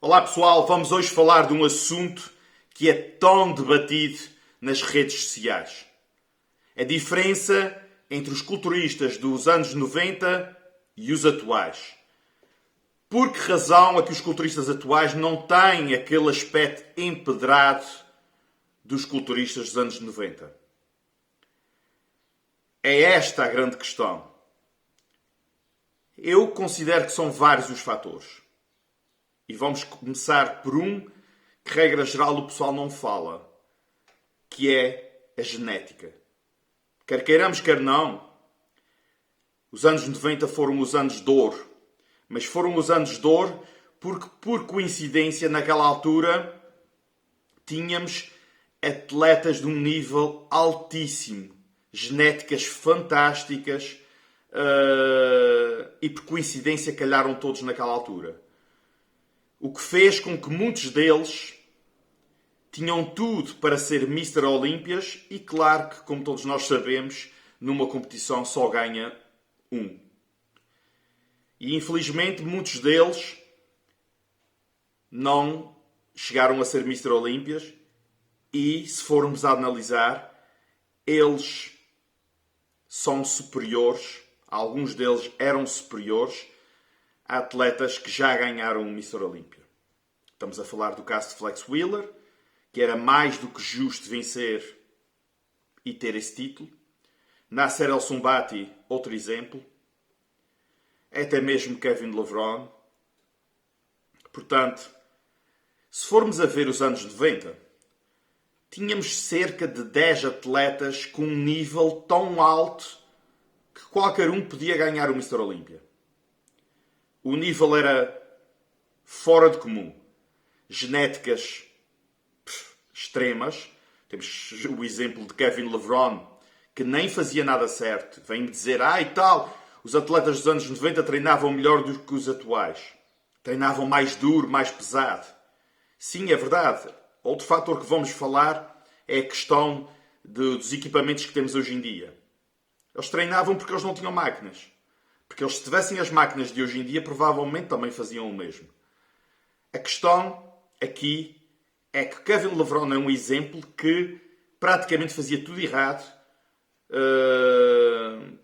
Olá pessoal, vamos hoje falar de um assunto que é tão debatido nas redes sociais. A diferença entre os culturistas dos anos 90 e os atuais. Por que razão é que os culturistas atuais não têm aquele aspecto empedrado dos culturistas dos anos 90? É esta a grande questão. Eu considero que são vários os fatores. E vamos começar por um que, regra geral, o pessoal não fala, que é a genética. Quer queiramos, quer não, os anos 90 foram os anos de ouro. Mas foram os anos de ouro porque, por coincidência, naquela altura, tínhamos atletas de um nível altíssimo. Genéticas fantásticas. E, por coincidência, calharam todos naquela altura. O que fez com que muitos deles tinham tudo para ser Mr. Olímpias e, claro que, como todos nós sabemos, numa competição só ganha um. E, infelizmente, muitos deles não chegaram a ser Mr. Olímpias e, se formos a analisar, eles são superiores, alguns deles eram superiores a atletas que já ganharam o Mr. Olímpia. Estamos a falar do caso de Flex Wheeler, que era mais do que justo vencer e ter esse título. Nasser El Sonbaty, outro exemplo. Até mesmo Kevin Levrone. Portanto, se formos a ver os anos 90, tínhamos cerca de 10 atletas com um nível tão alto que qualquer um podia ganhar o Mr. Olímpia. O nível era fora de comum. Genéticas extremas. Temos o exemplo de Kevin Levrone, que nem fazia nada certo. Vem-me dizer, e tal, os atletas dos anos 90 treinavam melhor do que os atuais. Treinavam mais duro, mais pesado. Sim, é verdade. Outro fator que vamos falar é a questão dos equipamentos que temos hoje em dia. Eles treinavam porque eles não tinham máquinas. Porque eles, se tivessem as máquinas de hoje em dia, provavelmente também faziam o mesmo. A questão aqui é que Kevin Levrone é um exemplo que praticamente fazia tudo errado.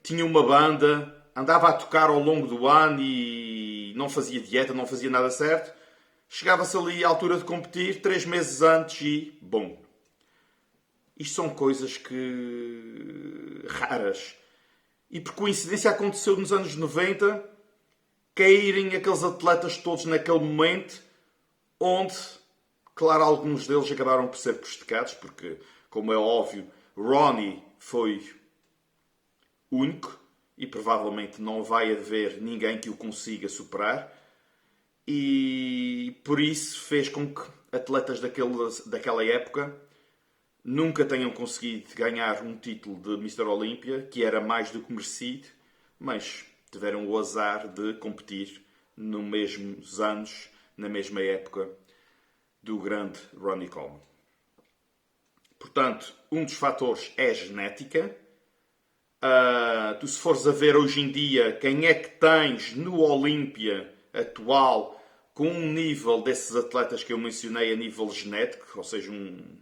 Tinha uma banda, andava a tocar ao longo do ano e não fazia dieta, não fazia nada certo. Chegava-se ali à altura de competir, 3 meses antes e... bom. Isto são coisas raras. E por coincidência aconteceu nos anos 90 caírem aqueles atletas todos naquele momento onde, claro, alguns deles acabaram por ser prejudicados, porque, como é óbvio, Ronnie foi único e provavelmente não vai haver ninguém que o consiga superar. E por isso fez com que atletas daquela época nunca tenham conseguido ganhar um título de Mr. Olímpia, que era mais do que merecido, mas tiveram o azar de competir nos mesmos anos, na mesma época, do grande Ronnie Coleman. Portanto, um dos fatores é a genética. Tu, se fores a ver hoje em dia quem é que tens no Olímpia atual com um nível desses atletas que eu mencionei a nível genético, ou seja, um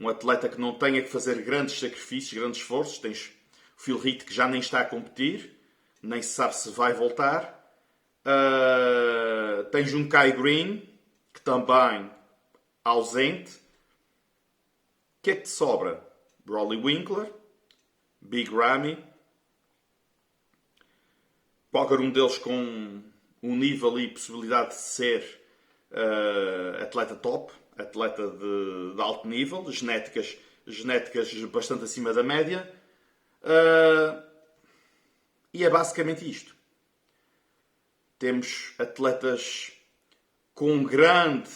atleta que não tenha que fazer grandes sacrifícios, grandes esforços. Tens o Phil Heath, que já nem está a competir, nem se sabe se vai voltar. Tens um Kai Green, que também ausente. O que é que te sobra? Rolly Winkler, Big Ramy, qualquer um deles com um nível e possibilidade de ser atleta top, atleta de alto nível, genéticas bastante acima da média. E é basicamente isto. Temos atletas com grande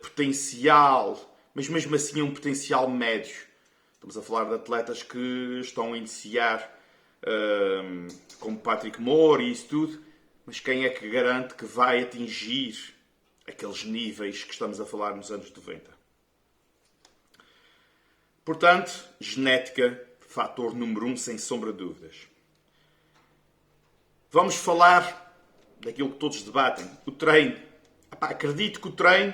potencial, mas mesmo assim um potencial médio. Estamos a falar de atletas que estão a iniciar, como Patrick Moore e isso tudo, mas quem é que garante que vai atingir aqueles níveis que estamos a falar nos anos 90? Portanto, genética, fator número 1, sem sombra de dúvidas. Vamos falar daquilo que todos debatem, o treino. acredito que o treino,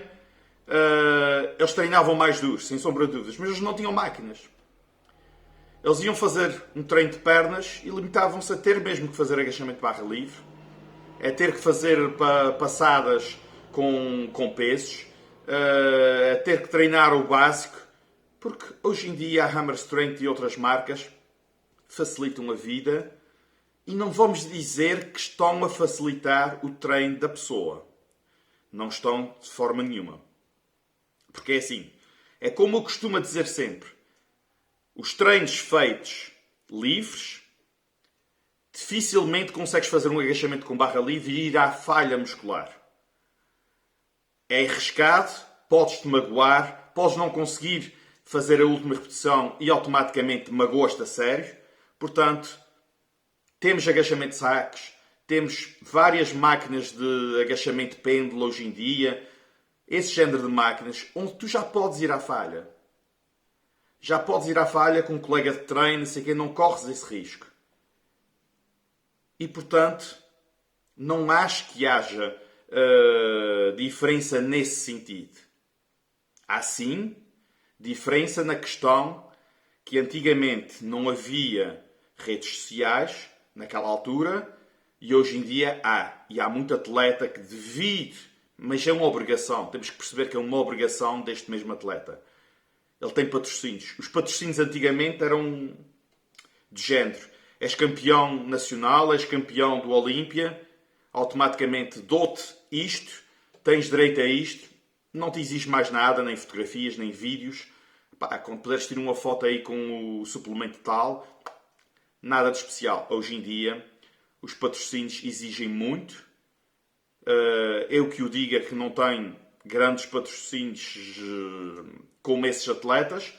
eles treinavam mais duro, sem sombra de dúvidas, mas eles não tinham máquinas. Eles iam fazer um treino de pernas e limitavam-se a ter mesmo que fazer agachamento de barra livre, a ter que fazer passadas com pesos, a ter que treinar o básico, porque hoje em dia a Hammer Strength e outras marcas facilitam a vida e não vamos dizer que estão a facilitar o treino da pessoa. Não estão de forma nenhuma. Porque é assim, é como eu costumo dizer sempre, os treinos feitos livres, dificilmente consegues fazer um agachamento com barra livre e ir à falha muscular. É arriscado, podes-te magoar, podes não conseguir fazer a última repetição e automaticamente magoas-te a sério. Portanto, temos agachamento de sacos, temos várias máquinas de agachamento de pêndulo hoje em dia, esse género de máquinas, onde tu já podes ir à falha. Já podes ir à falha com um colega de treino, não sei quem, não corres esse risco. E, portanto, não acho que haja diferença nesse sentido. Há sim diferença na questão que antigamente não havia redes sociais, naquela altura, e hoje em dia há. E há muito atleta que devido, mas é uma obrigação, temos que perceber que é uma obrigação deste mesmo atleta. Ele tem patrocínios. Os patrocínios antigamente eram de género. És campeão nacional, és campeão do Olímpia, automaticamente dou-te isto, tens direito a isto, não te exige mais nada, nem fotografias, nem vídeos. Quando puderes tirar uma foto aí com o suplemento tal, nada de especial. Hoje em dia, os patrocínios exigem muito. Eu que o diga que não tenho grandes patrocínios como esses atletas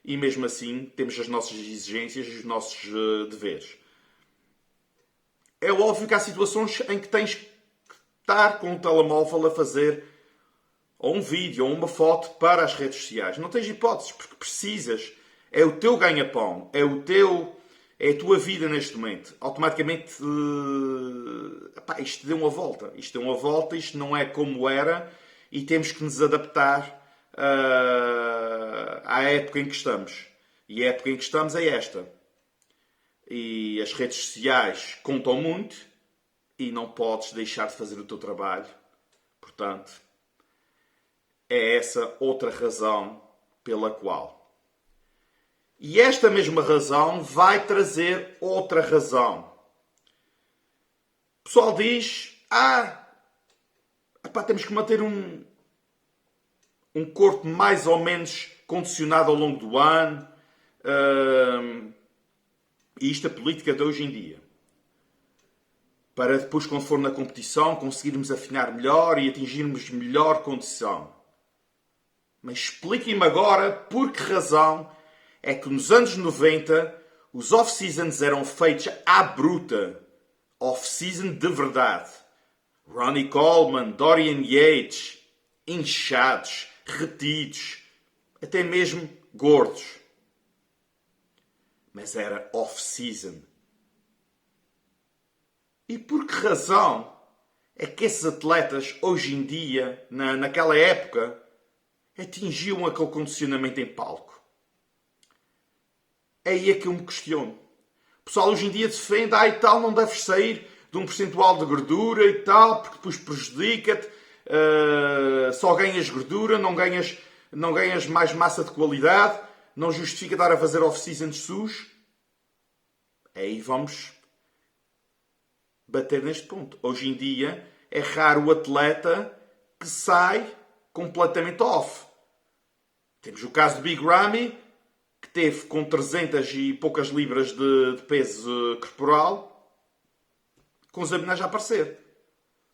e mesmo assim temos as nossas exigências e os nossos deveres. É óbvio que há situações em que tens que estar com o telemóvel a fazer ou um vídeo ou uma foto para as redes sociais. Não tens hipóteses porque precisas. É o teu ganha-pão. É a tua vida neste momento. Automaticamente isto deu uma volta. Isto deu uma volta. Isto não é como era e temos que nos adaptar à época em que estamos. E a época em que estamos é esta. E as redes sociais contam muito e não podes deixar de fazer o teu trabalho. Portanto, é essa outra razão pela qual. E esta mesma razão vai trazer outra razão. O pessoal diz, temos que manter um corpo mais ou menos condicionado ao longo do ano. E isto é a política de hoje em dia. Para depois, quando for na competição, conseguirmos afinar melhor e atingirmos melhor condição. Mas expliquem-me agora por que razão é que nos anos 90 os off-seasons eram feitos à bruta. Off-season de verdade. Ronnie Coleman, Dorian Yates, inchados, retidos, até mesmo gordos. Mas era off-season. E por que razão é que esses atletas, hoje em dia, naquela época, atingiam aquele condicionamento em palco? É aí que eu me questiono. O pessoal hoje em dia defende, e tal, não deves sair de um percentual de gordura e tal, porque depois prejudica-te, só ganhas gordura, não ganhas mais massa de qualidade, não justifica estar a fazer off-season sujos. Aí vamos bater neste ponto. Hoje em dia é raro o atleta que sai completamente off. Temos o caso de Big Ramy, que teve com 300 e poucas libras de peso corporal, com os abdominais a aparecer.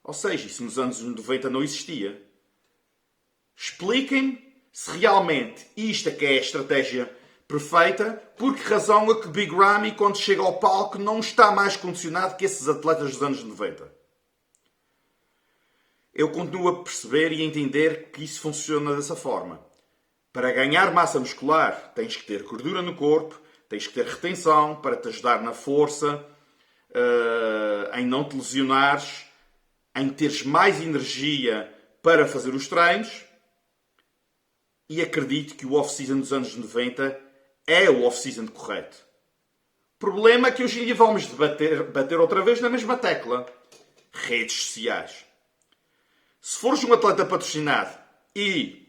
Ou seja, isso nos anos 90 não existia. Expliquem-me se realmente isto é que é a estratégia perfeita, por que razão é que Big Ramy, quando chega ao palco, não está mais condicionado que esses atletas dos anos 90? Eu continuo a perceber e a entender que isso funciona dessa forma. Para ganhar massa muscular, tens que ter gordura no corpo, tens que ter retenção para te ajudar na força, em não te lesionares, em teres mais energia para fazer os treinos e acredito que o off-season dos anos 90 é o off-season correto. O problema é que hoje em dia vamos bater outra vez na mesma tecla. Redes sociais. Se fores um atleta patrocinado e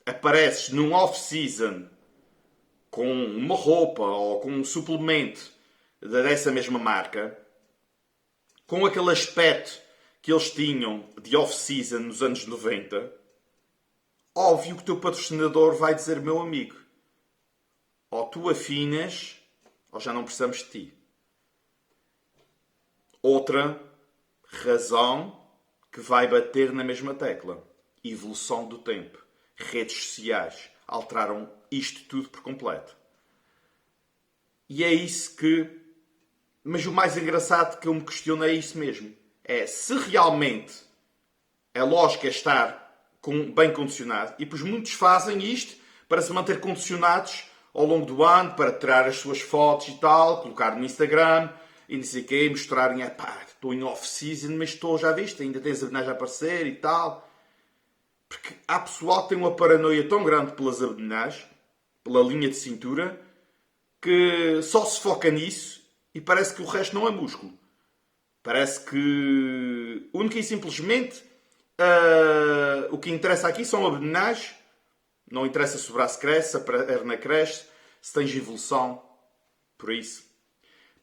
apareces num off-season com uma roupa ou com um suplemento dessa mesma marca, com aquele aspecto que eles tinham de off-season nos anos 90, óbvio que o teu patrocinador vai dizer: meu amigo, ou tu afinas ou já não precisamos de ti. Outra razão que vai bater na mesma tecla: evolução do tempo. Redes sociais alteraram isto tudo por completo. E é isso que... Mas o mais engraçado que eu me questiono é isso mesmo. É se realmente a lógica é estar bem condicionado. E pois muitos fazem isto para se manter condicionados ao longo do ano, para tirar as suas fotos e tal, colocar no Instagram e não sei o quê, mostrarem: estou em off-season, mas estou, já viste, ainda tens abdominais a aparecer e tal. Porque há pessoal que tem uma paranoia tão grande pelas abdominais, pela linha de cintura, que só se foca nisso e parece que o resto não é músculo. Parece que única e simplesmente o que interessa aqui são abdominais. Não interessa se o braço cresce, se a perna cresce, se tens evolução. Por isso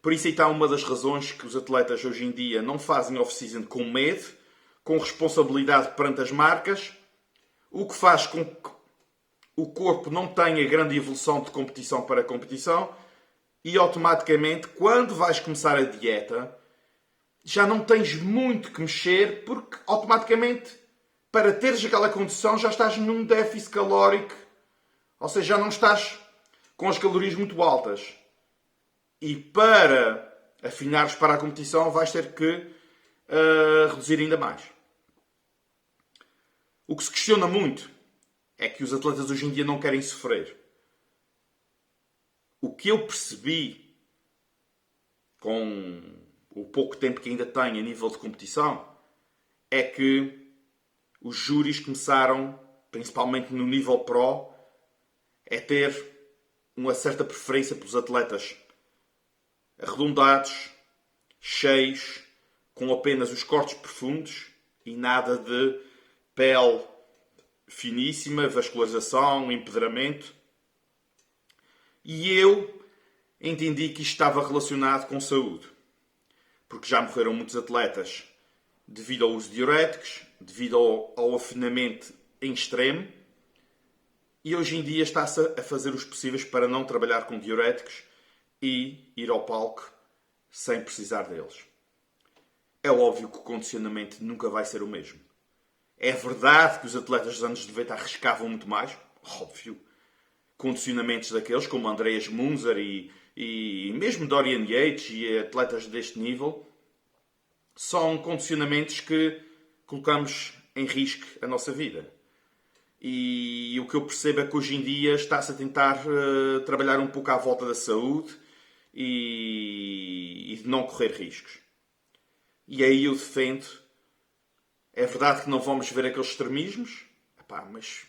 aí está uma das razões que os atletas hoje em dia não fazem off-season com medo, com responsabilidade perante as marcas, o que faz com que o corpo não tenha grande evolução de competição para competição e automaticamente, quando vais começar a dieta, já não tens muito que mexer, porque automaticamente, para teres aquela condição, já estás num déficit calórico, ou seja, já não estás com as calorias muito altas. E para afinares para a competição, vais ter que reduzir ainda mais. O que se questiona muito é que os atletas hoje em dia não querem sofrer. O que eu percebi com o pouco tempo que ainda tenho a nível de competição é que os júris começaram, principalmente no nível pro, a ter uma certa preferência pelos atletas arredondados, cheios, com apenas os cortes profundos e nada de pele finíssima, vascularização, empedramento. E eu entendi que isto estava relacionado com saúde. Porque já morreram muitos atletas devido ao uso de diuréticos, devido ao afinamento em extremo. E hoje em dia está-se a fazer os possíveis para não trabalhar com diuréticos e ir ao palco sem precisar deles. É óbvio que o condicionamento nunca vai ser o mesmo. É verdade que os atletas dos anos 90 arriscavam muito mais, óbvio. Condicionamentos daqueles como Andreas Munzer e mesmo Dorian Yates e atletas deste nível são condicionamentos que colocamos em risco a nossa vida. E o que eu percebo é que hoje em dia está-se a tentar trabalhar um pouco à volta da saúde e de não correr riscos. E aí eu defendo, é verdade que não vamos ver aqueles extremismos, mas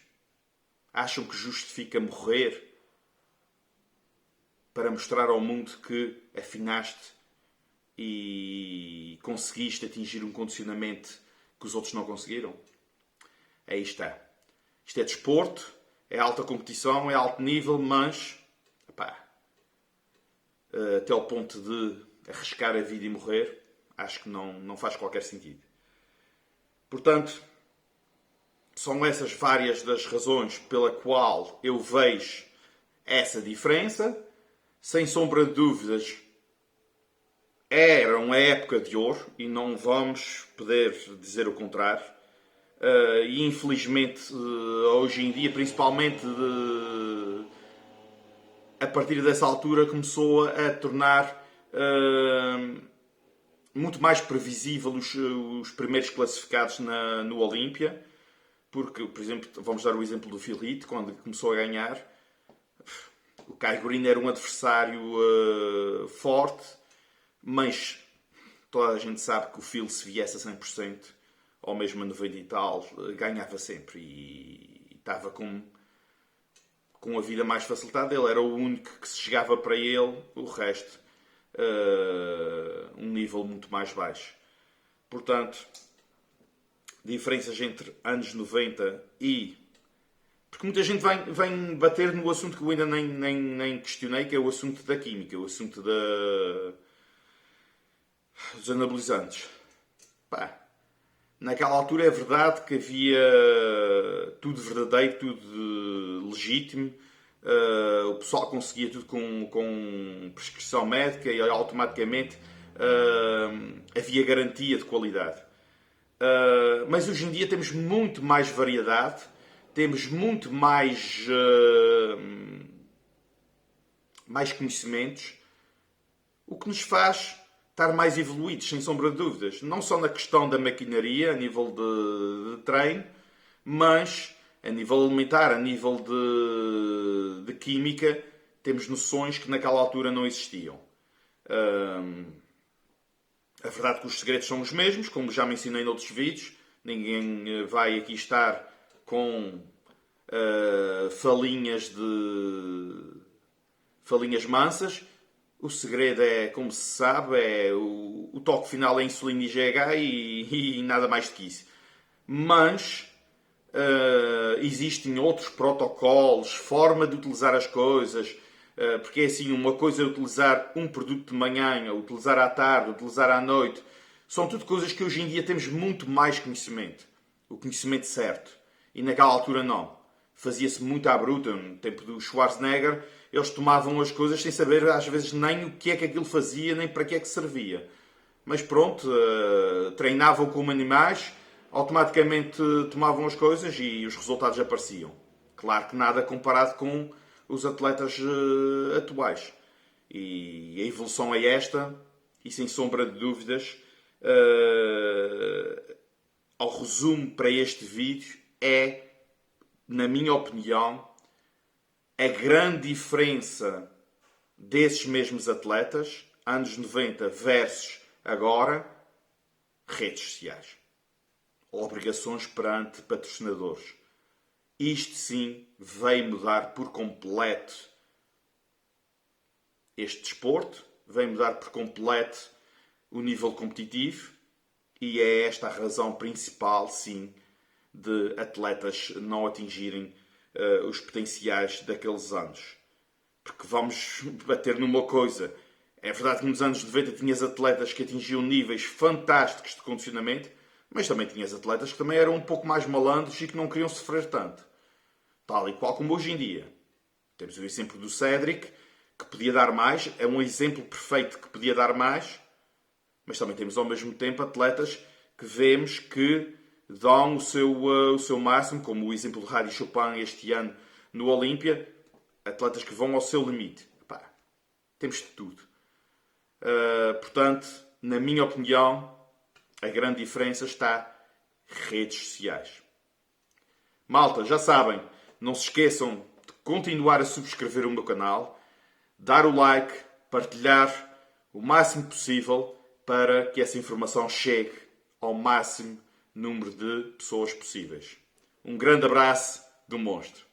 acham que justifica morrer para mostrar ao mundo que afinaste e conseguiste atingir um condicionamento que os outros não conseguiram? Aí está. Isto é desporto, é alta competição, é alto nível, mas até ao ponto de arriscar a vida e morrer, acho que não faz qualquer sentido. Portanto, são essas várias das razões pela qual eu vejo essa diferença. Sem sombra de dúvidas, era uma época de ouro e não vamos poder dizer o contrário. E infelizmente, hoje em dia, principalmente a partir dessa altura, começou a tornar muito mais previsível os primeiros classificados no Olímpia. Porque, por exemplo, vamos dar o exemplo do Phil Heath, quando começou a ganhar. O Kai Greene era um adversário forte, mas toda a gente sabe que o Phil, se viesse a 100%, ou mesmo a 90 e tal, ganhava sempre e estava com a vida mais facilitada. Ele era o único que se chegava para ele, o resto um nível muito mais baixo. Portanto, diferenças entre anos 90 e... Porque muita gente vem bater no assunto que eu ainda nem questionei, que é o assunto da química, o assunto dos anabolizantes. Pá, naquela altura é verdade que havia tudo verdadeiro, tudo legítimo. O pessoal conseguia tudo com prescrição médica e automaticamente havia garantia de qualidade. Mas hoje em dia temos muito mais variedade, temos muito mais conhecimentos, o que nos faz estar mais evoluídos, sem sombra de dúvidas. Não só na questão da maquinaria, a nível de treino, mas a nível alimentar, a nível de química, temos noções que naquela altura não existiam. A verdade é que os segredos são os mesmos, como já mencionei noutros vídeos. Ninguém vai aqui estar com falinhas mansas. O segredo é, como se sabe, o toque final é insulina e GH e nada mais do que isso. Mas existem outros protocolos, forma de utilizar as coisas, porque é assim, uma coisa é utilizar um produto de manhã, utilizar à tarde, utilizar à noite. São tudo coisas que hoje em dia temos muito mais conhecimento. O conhecimento certo. E naquela altura não. Fazia-se muito à bruta. No tempo do Schwarzenegger, eles tomavam as coisas sem saber, às vezes, nem o que é que aquilo fazia, nem para que é que servia. Mas pronto, treinavam como animais, automaticamente tomavam as coisas e os resultados apareciam. Claro que nada comparado com os atletas atuais. E a evolução é esta, e sem sombra de dúvidas, ao resumo para este vídeo, é, na minha opinião, a grande diferença desses mesmos atletas, anos 90 versus agora, redes sociais. Obrigações perante patrocinadores. Isto sim veio mudar por completo este desporto, veio mudar por completo o nível competitivo e é esta a razão principal, sim, de atletas não atingirem os potenciais daqueles anos. Porque vamos bater numa coisa. É verdade que nos anos 90 tinhas atletas que atingiam níveis fantásticos de condicionamento, mas também tinhas atletas que também eram um pouco mais malandros e que não queriam sofrer tanto. Tal e qual como hoje em dia. Temos o exemplo do Cédric, que podia dar mais. É um exemplo perfeito que podia dar mais. Mas também temos ao mesmo tempo atletas que vemos que dão o seu máximo, como o exemplo do Hadi Chopin este ano no Olímpia. Atletas que vão ao seu limite. Epá, temos de tudo. Portanto, na minha opinião, a grande diferença está redes sociais. Malta, já sabem, não se esqueçam de continuar a subscrever o meu canal, dar o like, partilhar o máximo possível para que essa informação chegue ao máximo número de pessoas possíveis. Um grande abraço do Monstro.